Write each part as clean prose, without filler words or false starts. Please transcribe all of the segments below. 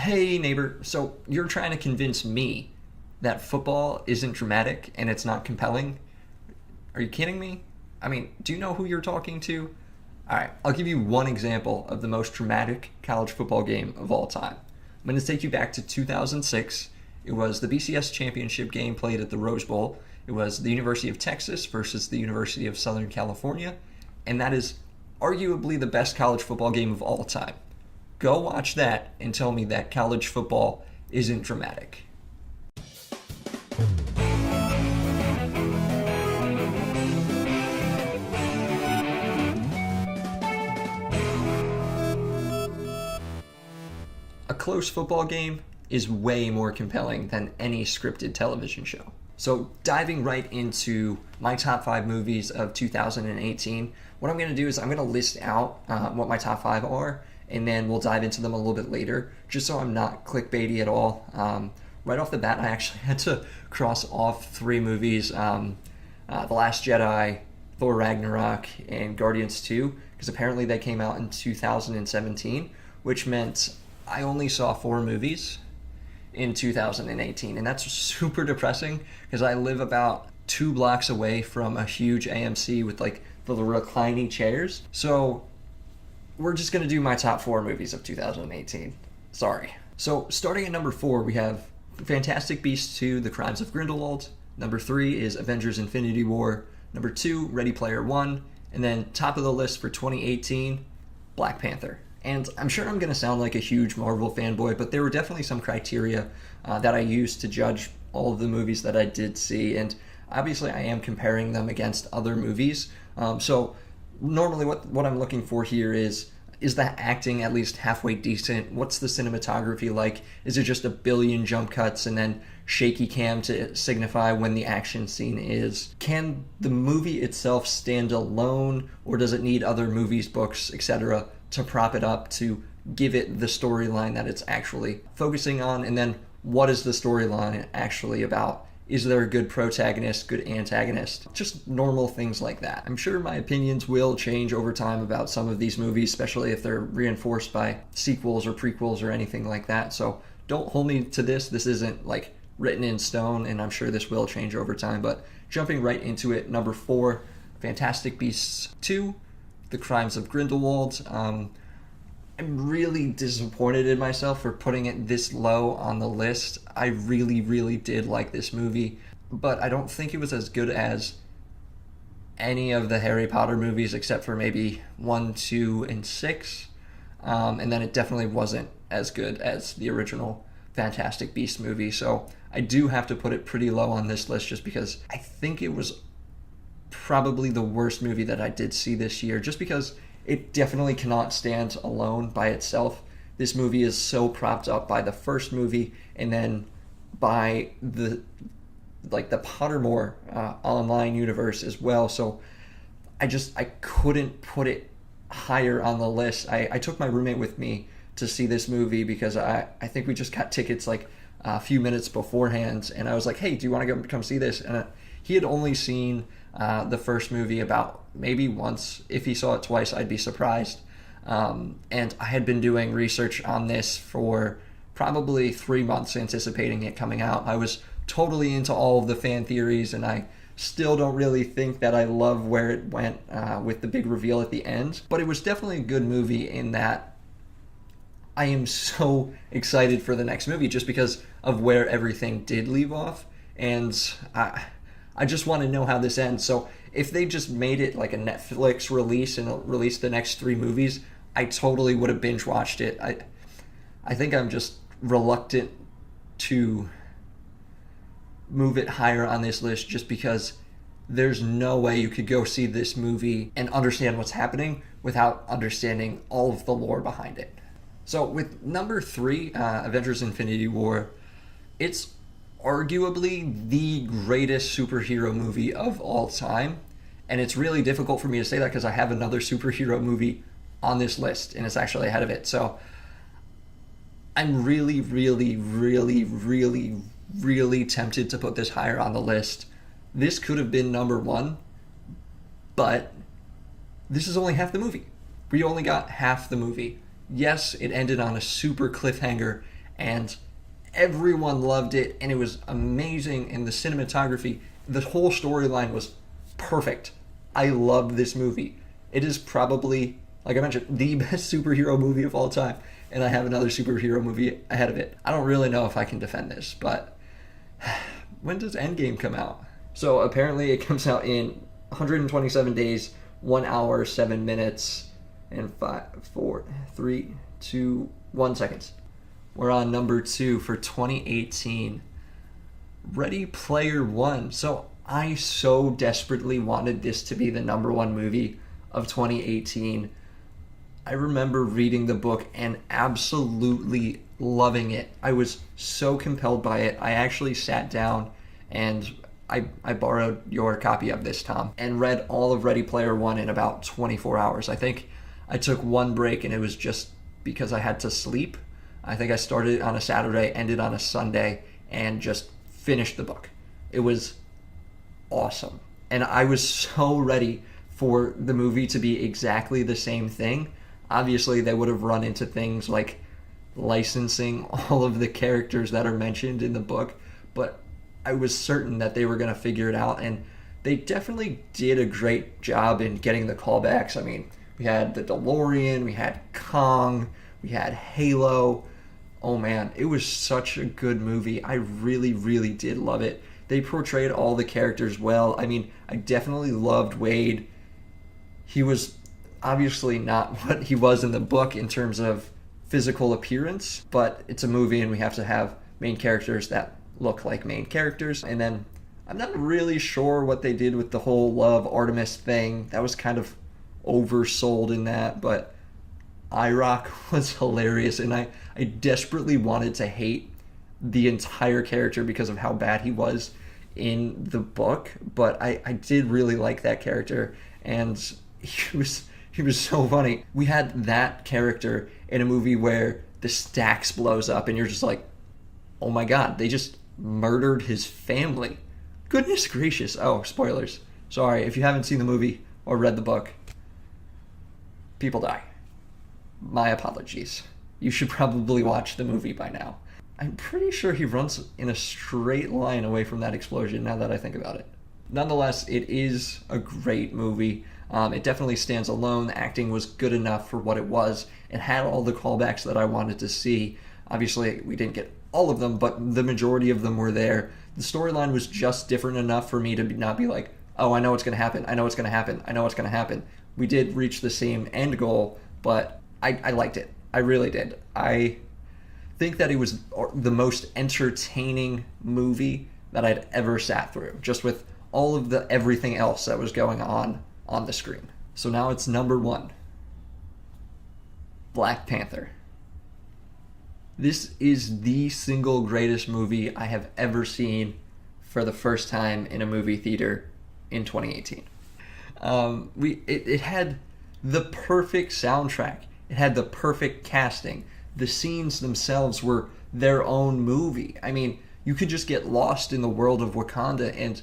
Hey, neighbor, so you're trying to convince me that football isn't dramatic and it's not compelling? Are you kidding me? I mean, do you know who you're talking to? All right, I'll give you one example of the most dramatic college football game of all time. I'm going to take you back to 2006. It was the BCS championship game played at the Rose Bowl. It was the University of Texas versus the University of Southern California, and that is arguably the best college football game of all time. Go watch that and tell me that college football isn't dramatic. A close football game is way more compelling than any scripted television show. So, diving right into my top 5 movies of 2018, what I'm going to do is I'm going to list out what my top 5 are, and then we'll dive into them a little bit later, just so I'm not clickbaity at all. Right off the bat, I actually had to cross off 3 movies, The Last Jedi, Thor Ragnarok, and Guardians 2, because apparently they came out in 2017, which meant I only saw 4 movies in 2018, and that's super depressing because I live about 2 blocks away from a huge AMC with like the reclining chairs. So we're just going to do my top 4 movies of 2018. Sorry. So starting at number 4, we have Fantastic Beasts 2, The Crimes of Grindelwald. Number 3 is Avengers Infinity War. Number 2, Ready Player One. And then top of the list for 2018, Black Panther. And I'm sure I'm going to sound like a huge Marvel fanboy, but there were definitely some criteria that I used to judge all of the movies that I did see. And obviously I am comparing them against other movies. So normally what I'm looking for here is the acting at least halfway decent? What's the cinematography like? Is it just a billion jump cuts and then shaky cam to signify when the action scene is? Can the movie itself stand alone, or does it need other movies, books, etc. to prop it up, to give it the storyline that it's actually focusing on? And then what is the storyline actually about? Is there a good protagonist, good antagonist? Just normal things like that. I'm sure my opinions will change over time about some of these movies, especially if they're reinforced by sequels or prequels or anything like that. So don't hold me to this. This isn't like written in stone, and I'm sure this will change over time. But jumping right into it, number 4, Fantastic Beasts 2, The Crimes of Grindelwald. I'm really disappointed in myself for putting it this low on the list. I really, really did like this movie, but I don't think it was as good as any of the Harry Potter movies except for maybe 1, 2, and 6. And then it definitely wasn't as good as the original Fantastic Beasts movie. So I do have to put it pretty low on this list just because I think it was probably the worst movie that I did see this year, just because it definitely cannot stand alone by itself. This movie is so propped up by the first movie and then by the Pottermore online universe as well. So I couldn't put it higher on the list. I took my roommate with me to see this movie because I think we just got tickets like a few minutes beforehand, and I was like, hey, do you want to come see this? And he had only seen the first movie about maybe once. If he saw it twice, I'd be surprised. And I had been doing research on this for probably 3 months, anticipating it coming out. I was totally into all of the fan theories, and I still don't really think that I love where it went with the big reveal at the end. But it was definitely a good movie in that I am so excited for the next movie just because of where everything did leave off. And I just want to know how this ends. So if they just made it like a Netflix release and released the next 3 movies, I totally would have binge watched it. I think I'm just reluctant to move it higher on this list just because there's no way you could go see this movie and understand what's happening without understanding all of the lore behind it. So with number 3, Avengers Infinity War, it's arguably the greatest superhero movie of all time. And it's really difficult for me to say that because I have another superhero movie on this list and it's actually ahead of it. So I'm really, really, really, really, really tempted to put this higher on the list. This could have been number 1, but this is only half the movie. We only got half the movie. Yes, it ended on a super cliffhanger, and everyone loved it, and it was amazing, and the cinematography, the whole storyline was perfect. I loved this movie. It is probably, like I mentioned, the best superhero movie of all time, and I have another superhero movie ahead of it. I don't really know if I can defend this, but when does Endgame come out? So apparently it comes out in 127 days, 1 hour, 7 minutes, and 5, 4, 3, 2, 1 seconds. We're on number 2 for 2018. Ready Player One. So I so desperately wanted this to be the number 1 movie of 2018. I remember reading the book and absolutely loving it. I was so compelled by it. I actually sat down and I borrowed your copy of this, Tom, and read all of Ready Player One in about 24 hours. I think I took one break, and it was just because I had to sleep. I think I started on a Saturday, ended on a Sunday, and just finished the book. It was awesome. And I was so ready for the movie to be exactly the same thing. Obviously, they would have run into things like licensing all of the characters that are mentioned in the book, but I was certain that they were going to figure it out, and they definitely did a great job in getting the callbacks. I mean, we had the DeLorean, we had Kong, we had Halo. Oh man, it was such a good movie. I really, really did love it. They portrayed all the characters well. I mean, I definitely loved Wade. He was obviously not what he was in the book in terms of physical appearance, but it's a movie and we have to have main characters that look like main characters. And then I'm not really sure what they did with the whole Love Artemis thing. That was kind of oversold in that, but IROC was hilarious, and I desperately wanted to hate the entire character because of how bad he was in the book, but I did really like that character, and he was so funny. We had that character in a movie where the Stax blows up, and you're just like, oh my god, they just murdered his family. Goodness gracious. Oh, spoilers. Sorry, if you haven't seen the movie or read the book, people die. My apologies. You should probably watch the movie by now. I'm pretty sure he runs in a straight line away from that explosion now that I think about it. Nonetheless, it is a great movie. It definitely stands alone. The acting was good enough for what it was. It had all the callbacks that I wanted to see. Obviously, we didn't get all of them, but the majority of them were there. The storyline was just different enough for me to not be like, oh, I know what's going to happen. I know what's going to happen. I know what's going to happen. We did reach the same end goal, but I liked it. I really did. I think that it was the most entertaining movie that I'd ever sat through, just with all of the everything else that was going on the screen. So now it's number 1. Black Panther. This is the single greatest movie I have ever seen for the first time in a movie theater in 2018. It had the perfect soundtrack. It had the perfect casting. The scenes themselves were their own movie. I mean, you could just get lost in the world of Wakanda, and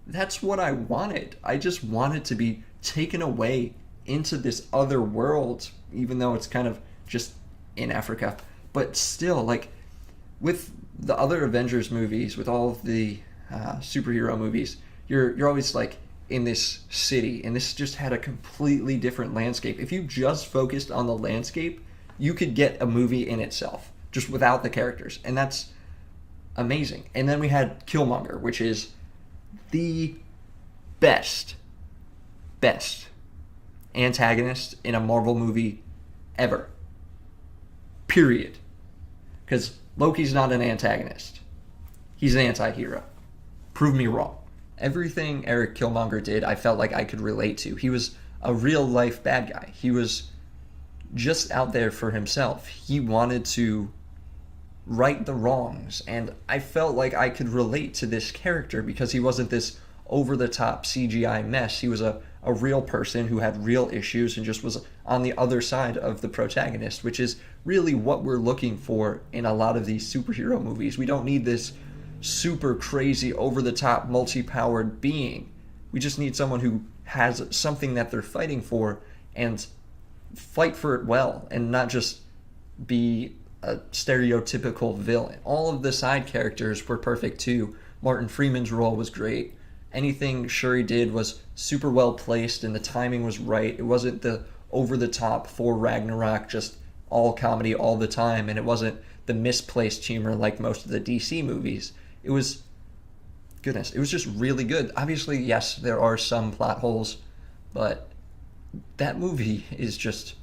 that's what I wanted. I just wanted to be taken away into this other world, even though it's kind of just in Africa. But still, like, with the other Avengers movies, with all of the superhero movies, you're always like in this city, and this just had a completely different landscape. If you just focused on the landscape, you could get a movie in itself, just without the characters, and that's amazing. And then we had Killmonger, which is the best antagonist in a Marvel movie ever. Period. Because Loki's not an antagonist. He's an anti-hero. Prove me wrong. Everything Eric Killmonger did, I felt like I could relate to. He was a real-life bad guy. He was just out there for himself. He wanted to right the wrongs, and I felt like I could relate to this character because he wasn't this over-the-top CGI mess. He was a real person who had real issues and just was on the other side of the protagonist, which is really what we're looking for in a lot of these superhero movies. We don't need this super crazy, over-the-top, multi-powered being. We just need someone who has something that they're fighting for and fight for it well, and not just be a stereotypical villain. All of the side characters were perfect too. Martin Freeman's role was great. Anything Shuri did was super well placed and the timing was right. It wasn't the over the top Thor Ragnarok, just all comedy all the time, and it wasn't the misplaced humor like most of the DC movies. It was, goodness, it was just really good. Obviously, yes, there are some plot holes, but that movie is just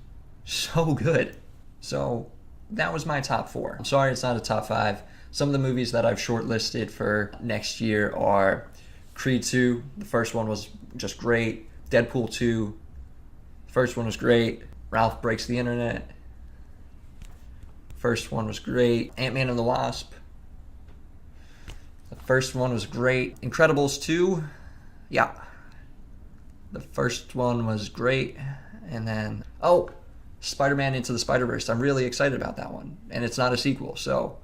so good. So that was my top 4. I'm sorry it's not a top 5. Some of the movies that I've shortlisted for next year are Creed 2. The first one was just great. Deadpool 2. The first one was great. Ralph Breaks the Internet. First one was great. Ant-Man and the Wasp. The first one was great. Incredibles 2. Yeah. The first one was great. And then, Spider-Man Into the Spider-Verse. I'm really excited about that one. And it's not a sequel, so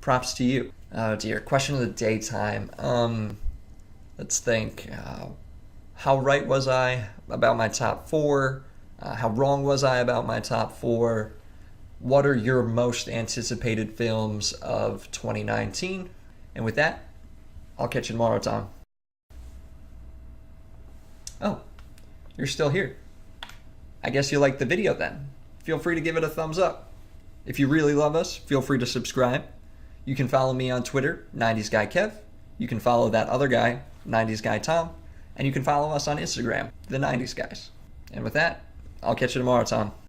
props to you. Oh dear. Question of the day time. Let's think. How right was I about my top 4? How wrong was I about my top 4? What are your most anticipated films of 2019? And with that, I'll catch you tomorrow, Tom. Oh, you're still here. I guess you liked the video then. Feel free to give it a thumbs up. If you really love us, feel free to subscribe. You can follow me on Twitter, 90s Guy Kev. You can follow that other guy, 90s Guy Tom. And you can follow us on Instagram, the 90s Guys. And with that, I'll catch you tomorrow, Tom.